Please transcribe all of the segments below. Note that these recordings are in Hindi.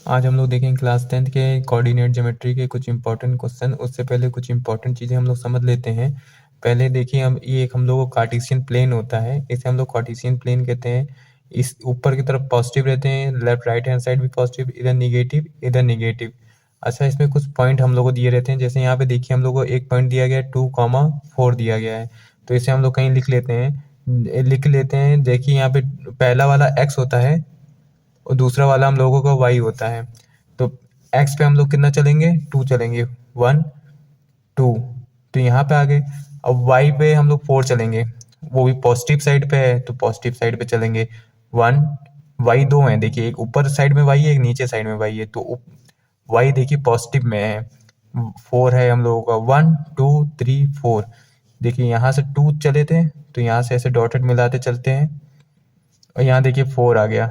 आज हम लोग देखेंगे क्लास 10th के कोऑर्डिनेट ज्योमेट्री के कुछ इंपॉर्टेंट क्वेश्चन। उससे पहले कुछ इंपॉर्टेंट चीज़ें हम लोग समझ लेते हैं। पहले देखिए, हम ये एक हम लोगों को कार्टेशियन प्लेन होता है, इसे हम लोग कार्टेशियन प्लेन कहते हैं। इस ऊपर की तरफ पॉजिटिव रहते हैं, लेफ्ट राइट हैंड साइड भी पॉजिटिव, इधर निगेटिव इधर निगेटिव। अच्छा, इसमें कुछ पॉइंट हम लोग को दिए रहते हैं। जैसे यहाँ पे देखिए, हम लोग को एक पॉइंट दिया गया है 2,4 दिया गया है, तो इसे हम लोग कहीं लिख लेते हैं। देखिए यहाँ पे पहला वाला x होता है और दूसरा वाला हम लोगों का y होता है। तो x पे हम लोग कितना चलेंगे, 2 चलेंगे, 1 2, तो यहाँ पे आ गए। अब y पे हम लोग 4 चलेंगे, वो भी पॉजिटिव साइड पे है तो पॉजिटिव साइड पे चलेंगे, 1 y 2 है। देखिए, एक ऊपर साइड में y है, एक नीचे साइड में y है, तो y देखिए पॉजिटिव में है, 4 है हम लोगों का, 1 2 3 4। देखिए यहाँ से 2 चले थे तो यहाँ से ऐसे डॉटेड मिलाते चलते हैं और यहाँ देखिए 4 आ गया,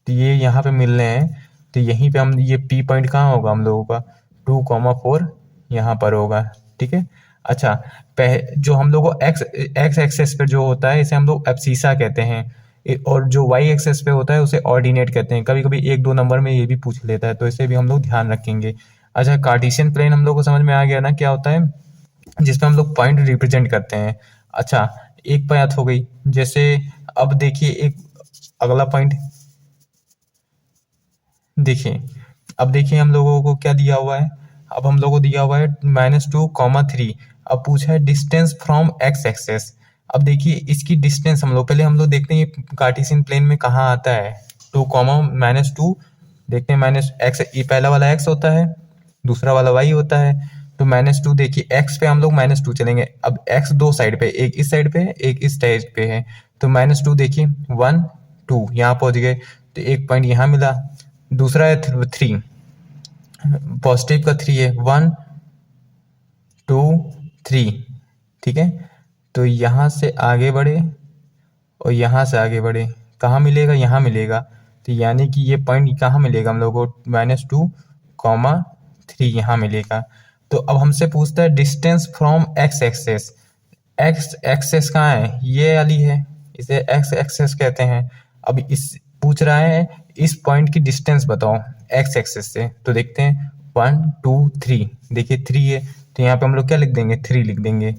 तो ये यहाँ पे मिल रहे हैं। तो यहीं पे हम ये P पॉइंट कहाँ होगा हम लोगों का, 2,4 यहाँ पर होगा। ठीक है। अच्छा, जो हम लोग को एक्स एक्सेस पे जो होता है इसे हम लोग एब्सिसा कहते हैं, और जो वाई एक्सेस पे होता है उसे ऑर्डिनेट कहते हैं। कभी कभी 1-2 नंबर में ये भी पूछ लेता है, तो इसे भी हम लोग ध्यान रखेंगे। अच्छा, कार्टेशियन प्लेन हम लोग को समझ में आ गया ना क्या होता है, जिसपे हम लोग पॉइंट रिप्रेजेंट करते हैं। अच्छा, एक बात हो गई। जैसे अब देखिए एक अगला पॉइंट देखिए, अब देखिए हम लोगों को क्या दिया हुआ है। अब हम लोगों को दिया हुआ है -2,3। अब पूछा है डिस्टेंस फ्रॉम एक्स एक्सेस। अब देखिए इसकी डिस्टेंस पहले हम लोग देखते हैं ये कार्टेशियन प्लेन में कहाँ आता है। 2, देखते हैं माइनस एक्स, ये पहला वाला एक्स होता है, दूसरा वाला वाई होता है। तो -2 देखिए एक्स पे हम लोग -2 चलेंगे। अब एक्स दो साइड पे, एक इस साइड पे एक इस साइड पे है, तो -2 देखिए 1 2 यहाँ पहुंच गए, तो एक पॉइंट यहाँ मिला। दूसरा है 3, पॉजिटिव का 3 है, 1 2 3। ठीक है, तो यहाँ से आगे बढ़े और यहाँ से आगे बढ़े, कहाँ मिलेगा, यहाँ मिलेगा। तो यानी कि ये पॉइंट कहाँ मिलेगा हम लोग को, -2,3 यहाँ मिलेगा। तो अब हमसे पूछता है distance from X axis. X axis कहाँ है, ये वाली है, इसे एक्स एक्सेस कहते हैं। अब इस पूछ रहा है इस पॉइंट की डिस्टेंस बताओ एक्स एक्सेस से, तो देखते हैं 1 2 3। देखिए 3 है, तो यहाँ पे हम लोग क्या लिख देंगे, 3 लिख देंगे।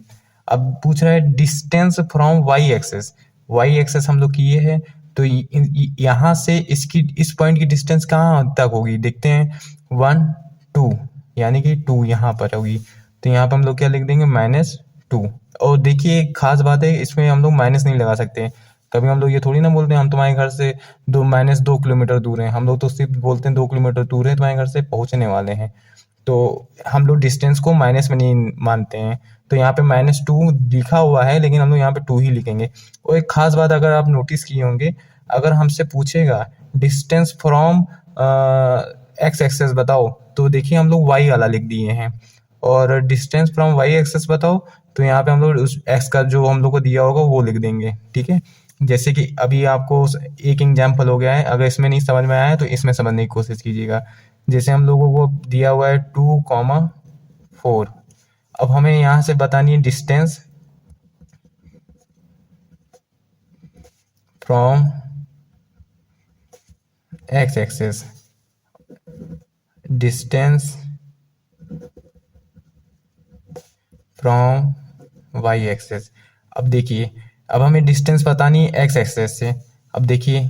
अब पूछ रहा है distance from Y axis. Y axis हम लोग की ये है, तो यहाँ से इसकी इस पॉइंट की डिस्टेंस कहाँ तक होगी, देखते हैं 1 2, यानी कि 2 यहाँ पर होगी। तो यहाँ पर हम लोग क्या लिख देंगे, -2। और देखिए एक खास बात है, इसमें हम लोग माइनस नहीं लगा सकते। कभी हम लोग ये थोड़ी ना बोलते हैं हम तुम्हारे घर से -2 किलोमीटर दूर हैं, हम लोग तो सिर्फ बोलते हैं 2 किलोमीटर दूर है तुम्हारे घर से, पहुंचने वाले हैं। तो हम लोग डिस्टेंस को माइनस में नहीं मानते हैं। तो यहाँ पे -2 लिखा हुआ है, लेकिन हम लोग यहाँ पे 2 ही लिखेंगे। और एक खास बात अगर आप नोटिस किए होंगे, अगर हमसे पूछेगा डिस्टेंस फ्रॉम एक्स एक्सेस बताओ, तो देखिए हम लोग वाई वाला लिख दिए हैं। और डिस्टेंस फ्रॉम वाई एक्सेस बताओ, तो यहाँ पे हम लोग उस एक्स का जो हम लोग को दिया होगा वो लिख देंगे। ठीक है, जैसे कि अभी आपको एक एग्जाम्पल हो गया है, अगर इसमें नहीं समझ में आया तो इसमें समझने की कोशिश कीजिएगा। जैसे हम लोगों को दिया हुआ है 2,4। अब हमें यहाँ से बतानी है distance from X axis, distance from Y axis. अब देखिए, अब हमें डिस्टेंस बतानी है एक्स एक्सेस से। अब देखिए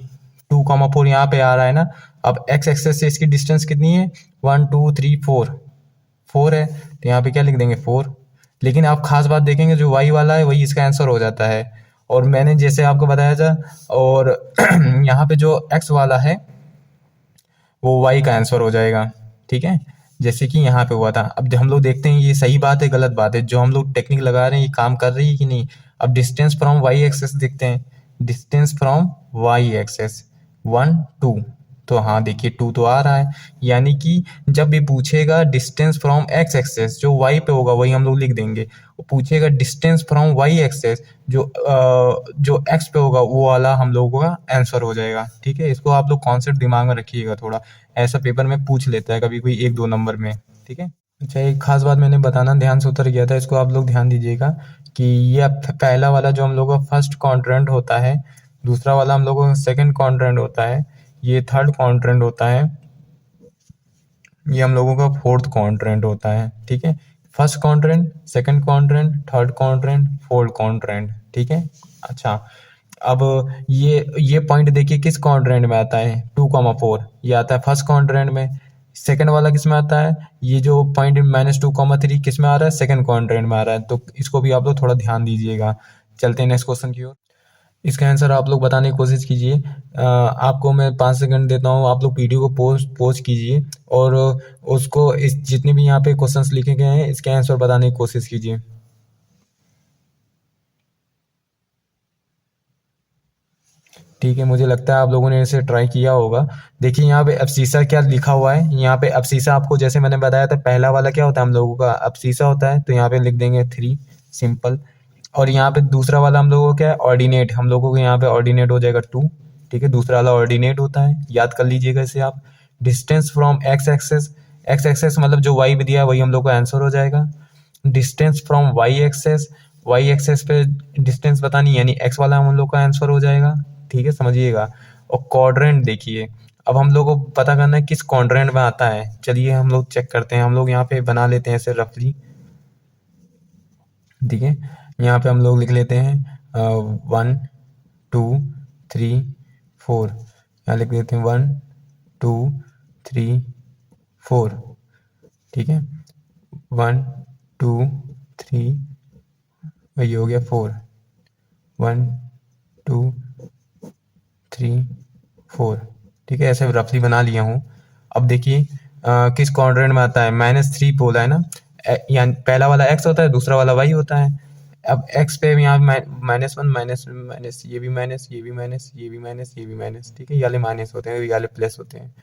2,4 यहाँ पे आ रहा है ना, अब एक्स एक्सेस से इसकी डिस्टेंस कितनी है, 1 2 3 4 है, तो यहाँ पे क्या लिख देंगे 4। लेकिन आप खास बात देखेंगे, जो वाई वाला है वही इसका आंसर हो जाता है। और मैंने जैसे आपको बताया था, और यहाँ पे जो एक्स वाला है वो वाई का आंसर हो जाएगा। ठीक है, जैसे कि यहाँ पे हुआ था। अब हम लोग देखते हैं ये सही बात है गलत बात है, जो हम लोग टेक्निक लगा रहे हैं ये काम कर रही है कि नहीं। अब डिस्टेंस फ्रॉम वाई एक्सेस देखते हैं, डिस्टेंस फ्रॉम वाई एक्सेस 1 2, तो हाँ देखिए 2 तो आ रहा है। यानी कि जब भी पूछेगा डिस्टेंस फ्रॉम एक्स एक्सेस, जो वाई पे होगा वही हम लोग लिख देंगे। पूछेगा डिस्टेंस फ्रॉम वाई एक्सेस, जो एक्स पे होगा वो वाला हम लोगों का आंसर हो जाएगा। ठीक है, इसको आप लोग कॉन्सेप्ट दिमाग में रखिएगा थोड़ा, ऐसा पेपर में पूछ लेता है कभी कोई 1-2 नंबर में। ठीक है। अच्छा, एक खास बात मैंने बताना ध्यान से उतर गया था, इसको आप लोग ध्यान दीजिएगा कि ये पहला वाला जो हम लोग का फर्स्ट क्वाड्रेंट होता है, दूसरा वाला हम लोगों का सेकंड क्वाड्रेंट होता है, ये थर्ड क्वाड्रेंट होता है, ये हम लोगों का फोर्थ क्वाड्रेंट होता है, ठीक है। First quadrant, second quadrant, third quadrant, fourth quadrant, ठीक है। अच्छा, अब ये पॉइंट देखिए किस क्वाड्रेंट में आता है, 2,4 ये आता है फर्स्ट क्वाड्रेंट में। सेकंड वाला किस में आता है, ये जो पॉइंट -2,3 किस में आ रहा है, सेकंड क्वाड्रेंट में आ रहा है। तो इसको भी आप लोग थोड़ा ध्यान दीजिएगा। चलते हैं नेक्स्ट क्वेश्चन की ओर। इसका आंसर आप लोग बताने की कोशिश कीजिए। आपको मैं 5 सेकंड देता हूँ, आप लोग वीडियो को पोस्ट पोस्ट कीजिए और उसको इस जितने भी यहाँ पे क्वेश्चंस लिखे गए हैं इसके आंसर बताने की कोशिश कीजिए। ठीक है, मुझे लगता है आप लोगों ने इसे ट्राई किया होगा। देखिए यहाँ पे अब्सीसा क्या लिखा हुआ है, यहाँ पे अब्सीसा आपको जैसे मैंने बताया था, पहला वाला क्या होता है हम लोगों का अब्सीसा होता है, तो यहाँ पे लिख देंगे 3 सिंपल। और यहाँ पे दूसरा वाला हम लोगों को क्या है, ऑर्डिनेट, हम लोगों को यहाँ पे ऑर्डिनेट हो जाएगा 2। ठीक है, दूसरा वाला ऑर्डिनेट होता है, याद कर लीजिएगा इसे आप। डिस्टेंस फ्रॉम एक्स एक्सेस मतलब जो वाई भी दिया है वही हम लोग का आंसर हो जाएगा। डिस्टेंस फ्रॉम वाई एक्सेस पे डिस्टेंस बतानी, यानी एक्स वाला हम लोग का आंसर हो जाएगा। ठीक है, समझिएगा। और क्वाड्रेंट देखिए, अब हम लोग को पता करना है किस क्वाड्रेंट में आता है। चलिए हम लोग चेक करते हैं, हम लोग यहाँ पे बना लेते हैं ऐसे रफली। ठीक है, यहाँ पे हम लोग लिख लेते हैं 1 2 3 4, यहाँ लिख देते हैं 1 2 3 4। ठीक है, 1 2 3, वही हो गया 4, 1 2 3 4। ठीक है, ऐसे रफली बना लिया हूँ। अब देखिए किस क्वाड्रेंट में आता है, -3 बोला है ना, यानी पहला वाला एक्स होता है, दूसरा वाला वाई होता है। अब एक्स पे यहाँ -1 माइनस माइनस, ये भी माइनस, ये भी माइनस, ये भी माइनस, ये भी माइनस। ठीक है, ये वाले माइनस होते हैं, ये वाले प्लस होते हैं।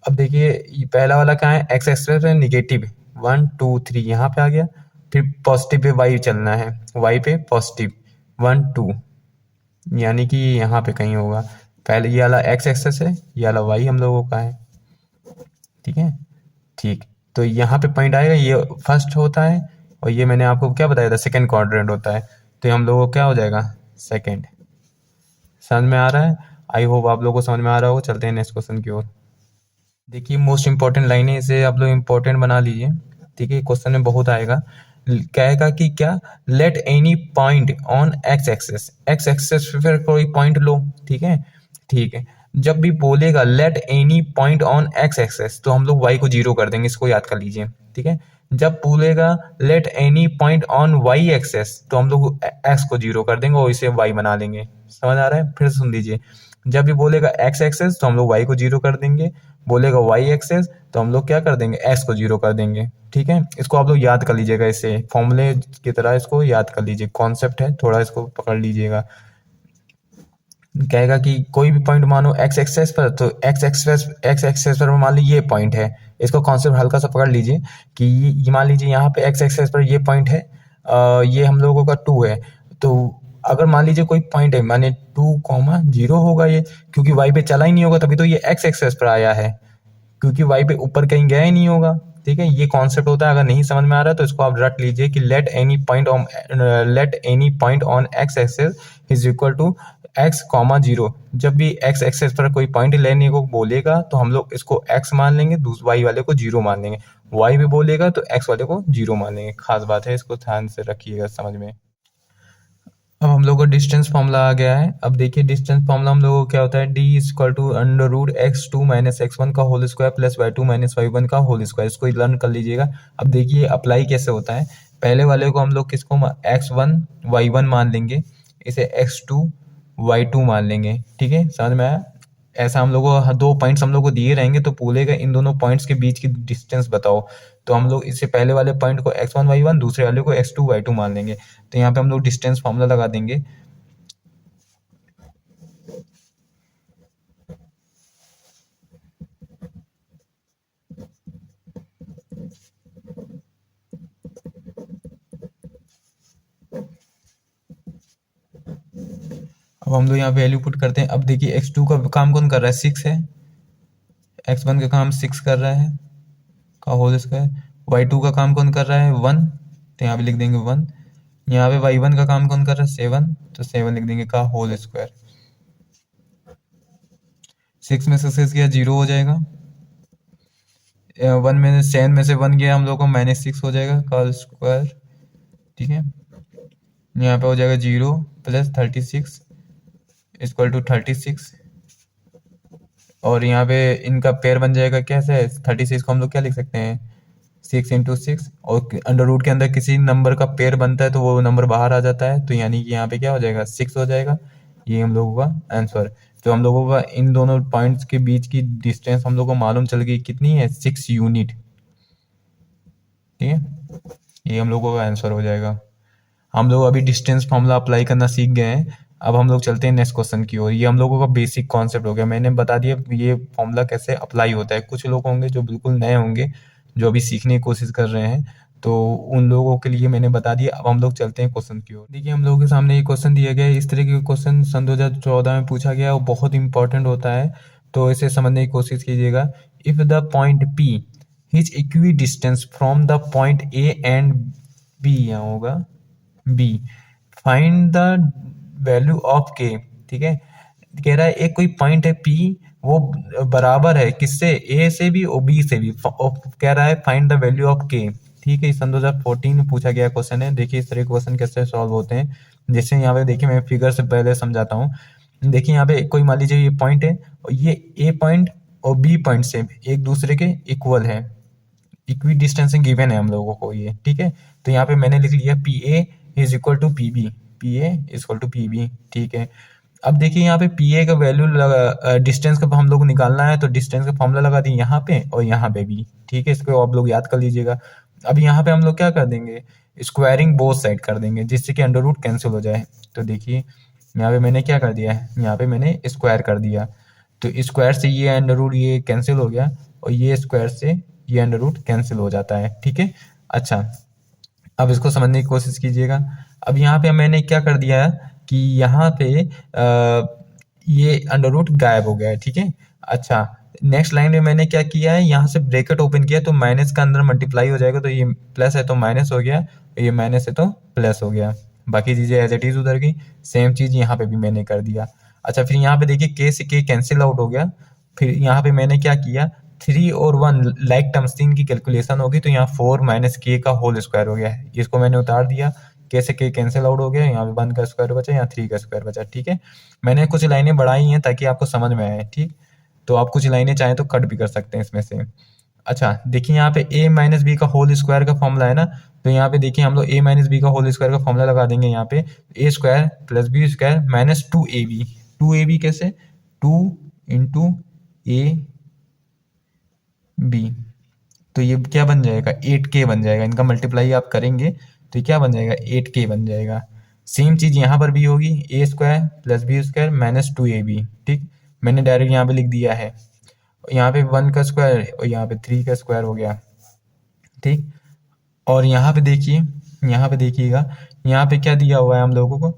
अब देखिए ये पहला वाला क्या है, एक्स एक्सेस है निगेटिव, 1 2 3 यहाँ पे आ गया। फिर पॉजिटिव पे वाई चलना है, वाई पे पॉजिटिव 1 2, यानी कि यहाँ पे कहीं होगा। पहले ये वाला एक्स एक्सेस है, ये वाला वाई हम लोगों का है। ठीक है, ठीक। तो यहाँ पे पॉइंट आएगा, ये फर्स्ट होता है और ये मैंने आपको क्या बताया था, सेकंड क्वाड्रेंट होता है। तो ये हम लोगों को क्या हो जाएगा, सेकंड। समझ में आ रहा है? आई होप आप लोगों को समझ में आ रहा होगा। चलते हैं नेक्स्ट क्वेश्चन की ओर। देखिए मोस्ट इंपॉर्टेंट लाइन है, इसे आप लोग इंपॉर्टेंट बना लीजिए। ठीक है, क्वेश्चन में बहुत आएगा। कहेगा कि क्या, let any point on X axis पे फिर कोई पॉइंट लो। ठीक है, ठीक है। जब भी बोलेगा let any point on X axis, तो हम लोग वाई को 0 कर देंगे, इसको याद कर लीजिए। ठीक है, जब बोलेगा let any point on Y axis, तो हम लोग एक्स को 0 कर देंगे और इसे वाई बना लेंगे। समझ आ रहा है? फिर सुन लीजिए, जब भी बोलेगा एक्स एक्सेस तो हम लोग वाई को 0 कर देंगे, बोलेगा वाई एक्सेस तो हम लोग क्या कर देंगे, एक्स को 0 कर देंगे। ठीक है, इसको आप लोग याद कर लीजिएगा, इसे फॉर्मूले की तरह इसको याद कर लीजिए, कॉन्सेप्ट है, थोड़ा इसको पकड़ लीजिएगा। कहेगा कि कोई भी पॉइंट मानो एक्स एक्सेस पर, तो एक्स एक्सेस पर मान लीजिए ये पॉइंट है। इसको कॉन्सेप्ट हल्का सा पकड़ लीजिए कि ये मान लीजिए यहाँ पे एक्स एक्सेस पर ये पॉइंट है, ये हम लोगों का 2 है। तो अगर मान लीजिए कोई पॉइंट है, माने 2,0 होगा ये, क्योंकि वाई पे चला ही नहीं होगा, तभी तो ये एक्स एक्सेस पर आया है, क्योंकि वाई पे ऊपर कहीं गया ही नहीं होगा। ठीक है, ये कॉन्सेप्ट होता है। अगर नहीं समझ में आ रहा है तो इसको आप रट लीजिए कि let any point on X axis is equal to X comma 0। जब भी एक्स एक्सेस पर कोई पॉइंट लेने को बोलेगा तो हम लोग इसको एक्स मान लेंगे, वाई वाले को 0 मान लेंगे। वाई भी बोलेगा तो एक्स वाले को 0 मान लेंगे। खास बात है, इसको ध्यान से रखिएगा समझ में। अब हम लोग को डिस्टेंस फॉर्मूला आ गया है। अब देखिए डिस्टेंस फॉर्मूला हम लोगों को क्या होता है, D is equal to under root x2 minus x1 का whole square plus y2 minus y1 का होल स्क्वायर। इसको लर्न कर लीजिएगा। अब देखिए अप्लाई कैसे होता है। पहले वाले को हम लोग किसको x1 y1 मान लेंगे, इसे x2 y2 मान लेंगे। ठीक है, समझ में आया? ऐसा हम लोग को 2 पॉइंट्स हम लोग को दिए रहेंगे, तो बोलेगा इन दोनों पॉइंट्स के बीच की डिस्टेंस बताओ। तो हम लोग इससे पहले वाले पॉइंट को x1 y1, दूसरे वाले को x2 y2 मान लेंगे। तो यहाँ पे हम लोग डिस्टेंस फॉर्मूला लगा देंगे। अब हम लोग यहाँ वैल्यू पुट करते हैं। अब देखिए x2 का काम कौन कर रहा है, 6 है। x1 का काम 6 कर रहा है का होल स्क्वायर। y2 का काम कौन कर रहा है, 1, तो यहाँ पे लिख देंगे 1। यहाँ पे y1 का काम कौन कर रहा है, 7, तो 7 लिख देंगे का होल स्क्वायर। 6 में सक्सेस किया 0 हो जाएगा, वन में 7 में से 1 गया हम लोग को -6 हो जाएगा का स्क्वायर, ठीक है। यहाँ पे हो जाएगा 0 प्लस 36 इक्वल टू 36, और यहाँ पे इनका पेयर बन जाएगा कैसे, 36 को हम लोग क्या लिख सकते हैं 6 × 6, और अंडर रूट के अंदर किसी नंबर का पेयर बनता है तो वो नंबर बाहर आ जाता है, तो यानी कि यहाँ पे क्या हो जाएगा 6 हो जाएगा। ये हम लोगों का आंसर। तो हम लोगों का इन दोनों पॉइंट्स के बीच की डिस्टेंस हम लोग को मालूम चल गई कितनी है, 6 यूनिट, ठीक है। ये हम लोगों का आंसर हो जाएगा। हम लोग अभी डिस्टेंस फॉर्मूला अप्लाई करना सीख गए हैं। अब हम लोग चलते हैं नेक्स्ट क्वेश्चन की ओर। ये हम लोगों का बेसिक कॉन्सेप्ट हो गया, मैंने बता दिया ये फॉर्मूला कैसे अप्लाई होता है। कुछ लोग होंगे जो बिल्कुल नए होंगे, जो अभी सीखने की कोशिश कर रहे हैं, तो उन लोगों के लिए मैंने बता दिया। अब हम लोग चलते हैं क्वेश्चन की ओर। देखिए हम लोगों के सामने ये क्वेश्चन दिया गया है, इस तरह के क्वेश्चन सन 2014 में पूछा गया और बहुत इंपॉर्टेंट होता है, तो इसे समझने की कोशिश कीजिएगा। If the point P is equi distance from the point A and B, यहाँ होगा B, find the value of K, ठीक है। कह रहा है एक कोई पॉइंट है P, वो बराबर है किससे, A से भी और B से भी, कह रहा है find the value of K, ठीक है। सन 2014 में पूछा गया क्वेश्चन है। देखिए इस तरह क्वेश्चन कैसे सॉल्व होते हैं, जैसे यहाँ पे देखिए मैं फिगर से पहले समझाता हूँ। देखिए यहाँ पे कोई मान लीजिए ये पॉइंट है और ये A पॉइंट और B पॉइंट से एक दूसरे के इक्वल है, इक्वी डिस्टेंसिंग गिवन है हम लोगों को ये, ठीक है। तो यहाँ पे मैंने लिख लिया PA is equal to PB, PA is equal to PB, ठीक है। अब देखिए यहाँ पे PA का वैल्यू डिस्टेंस का हम लोग को निकालना है, तो डिस्टेंस का फॉर्मूला लगा दी यहाँ पे और यहाँ पे भी, ठीक है। इसको आप लोग याद कर लीजिएगा। अब यहाँ पे हम लोग क्या कर देंगे, स्क्वायरिंग बोथ साइड कर देंगे, जिससे कि अंडर रूट कैंसिल हो जाए। तो देखिए यहाँ पे मैंने क्या कर दिया है, यहाँ पे मैंने स्क्वायर कर दिया, तो स्क्वायर से ये अंडर रूट ये कैंसिल हो गया, और ये स्क्वायर से ये अंडर रूट कैंसिल हो जाता है, ठीक है। अच्छा, अब इसको समझने की कोशिश कीजिएगा। अब यहाँ पे मैंने क्या कर दिया है कि यहाँ पे ये अंडर रूट गायब हो गया है, ठीक है। अच्छा, नेक्स्ट लाइन में मैंने क्या किया है, यहाँ से ब्रैकेट ओपन किया, तो माइनस का अंदर मल्टीप्लाई हो जाएगा, तो ये प्लस है तो माइनस हो गया, ये माइनस है तो प्लस हो गया। बाकी चीजें एज इट इज उधर की सेम चीज यहाँ पे भी मैंने कर दिया। अच्छा, फिर यहाँ पे देखिए के से के कैंसिल आउट हो गया। फिर यहाँ पे मैंने क्या किया, 3 और 1 लाइक टर्म्स थी, इनकी कैलकुलेशन होगी, तो यहाँ 4 माइनस के का होल स्क्वायर हो गया है, इसको मैंने उतार दिया। के से के कैंसिल आउट हो गया, यहाँ पे 1 का स्क्वायर बचा, यहाँ 3 का स्क्वायर बचा, ठीक है। मैंने कुछ लाइनें बढ़ाई हैं ताकि आपको समझ में आए, ठीक। तो आप कुछ लाइनें चाहें तो कट भी कर सकते हैं इसमें से। अच्छा, देखिए यहाँ पे a माइनस बी का होल स्क्वायर का फॉर्मूला है ना, तो यहाँ पे देखिए हम लोग a माइनस बी का होल स्क्वायर का फॉर्मूला लगा देंगे। यहाँ पे a square plus B square minus 2ab, 2ab कैसे, 2 इंटू ए बी, तो ये क्या बन जाएगा 8k बन जाएगा। इनका मल्टीप्लाई आप करेंगे तो ये क्या बन जाएगा 8k बन जाएगा। सेम चीज यहाँ पर भी होगी, a square plus B square minus 2ab, ठीक। मैंने डायरेक्ट यहाँ पे लिख दिया है, यहाँ पे 1 का स्क्वायर और यहाँ पे 3 का स्क्वायर हो गया, ठीक। और यहाँ पे देखिए, यहाँ पे देखिएगा, यहाँ पे क्या दिया हुआ है हम लोगों को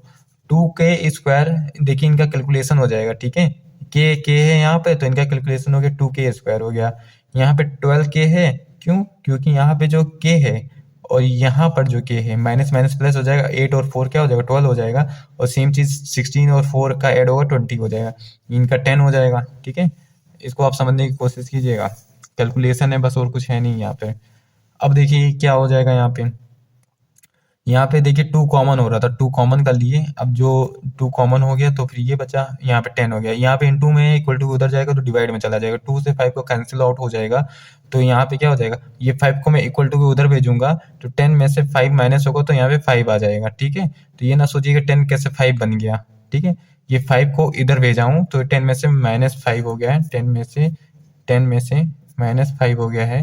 2k स्क्वायर। देखिए इनका कैलकुलेशन हो जाएगा, ठीक है। के है यहाँ पे, तो इनका कैलकुलेशन हो गया 2k स्क्वायर हो गया। यहाँ पे 12k है, क्यों, क्योंकि यहाँ पे जो k है और यहाँ पर जो k है माइनस माइनस प्लस हो जाएगा, 8 और 4 क्या हो जाएगा 12 हो जाएगा, और सेम चीज 16 और 4 का ऐड होगा 20 हो जाएगा, इनका 10 हो जाएगा, ठीक है। इसको आप समझने की कोशिश कीजिएगा, कैलकुलेशन है बस, और कुछ है नहीं यहाँ पे। अब देखिए क्या हो जाएगा यहाँ पे देखिए 2 कॉमन हो रहा था, 2 कॉमन कर लिए। अब जो 2 कॉमन हो गया तो फिर ये बचा, यहाँ पे 10 हो गया। यहाँ पे इनटू में इक्वल टू उधर जाएगा तो डिवाइड में चला जाएगा, 2 से 5 को कैंसिल आउट हो जाएगा, तो यहाँ पे क्या हो जाएगा, ये 5 को मैं इक्वल टू के उधर भेजूंगा, तो 10 में से 5 माइनस होगा तो यहाँ पे 5 आ जाएगा, ठीक है। तो ये ना सोचिएगा 10 कैसे 5 बन गया, ठीक है। ये 5 को इधर भेजा हूँ तो 10 में से माइनस 5 हो गया है, 10 में से माइनस 5 हो गया है,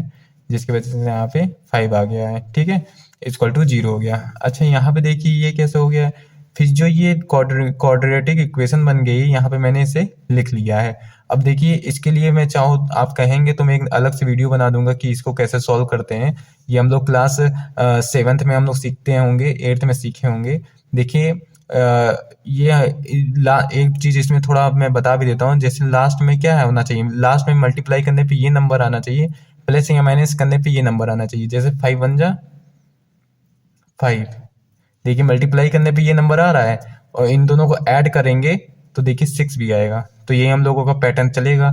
जिसकी वजह से यहाँ पे 5 आ गया है, ठीक है, इक्वल टू 0 हो गया। अच्छा, यहाँ पे देखिए ये कैसे हो गया है, फिर जो ये क्वाड्रेटिक इक्वेशन बन गई, यहाँ पे मैंने इसे लिख लिया है। अब देखिए इसके लिए मैं चाहूँ, आप कहेंगे तो मैं एक अलग से वीडियो बना दूंगा कि इसको कैसे सॉल्व करते हैं। ये हम लोग क्लास 7th में हम लोग सीखते होंगे, 8th में सीखे होंगे। देखिए ये एक चीज इसमें थोड़ा मैं बता भी देता हूँ, जैसे लास्ट में क्या होना चाहिए, लास्ट में मल्टीप्लाई करने पे ये नंबर आना चाहिए, प्लस या माइनस करने पे ये नंबर आना चाहिए। जैसे 5 1 जा 5, देखिए मल्टीप्लाई करने पे ये नंबर आ रहा है, और इन दोनों को ऐड करेंगे तो देखिए 6 भी आएगा, तो ये हम लोगों का पैटर्न चलेगा।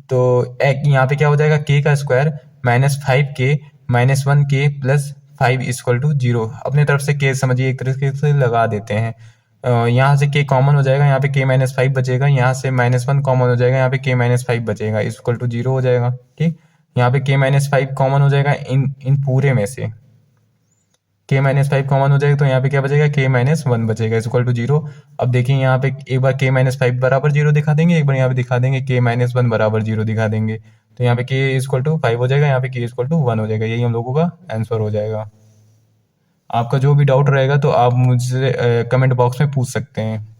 तो एक यहाँ पे क्या हो जाएगा, k का स्क्वायर -5k -1k + 5 = 0। अपने तरफ से k समझिए एक तरीके से लगा देते हैं। यहाँ से k कॉमन हो जाएगा, यहाँ पे k -5 बचेगा, यहाँ से -1 कॉमन हो जाएगा, यहाँ पे k -5 बचेगा, = 0 हो जाएगा। ठीक, यहाँ पे k -5 कॉमन हो जाएगा इन इन पूरे में से, k -5 कॉमन हो जाएगा तो यहाँ पे क्या बचेगा, k -1 बचेगा, = 0। अब देखिए यहाँ पे एक बार k -5 बराबर 0 दिखा देंगे, एक बार यहाँ पे दिखा देंगे k -1 बराबर 0 दिखा देंगे, तो यहाँ पे k = 5 हो जाएगा, यहाँ पे k = 1 हो जाएगा। यही हम लोगों का आंसर हो जाएगा। आपका जो भी डाउट रहेगा तो आप मुझसे कमेंट बॉक्स में पूछ सकते हैं।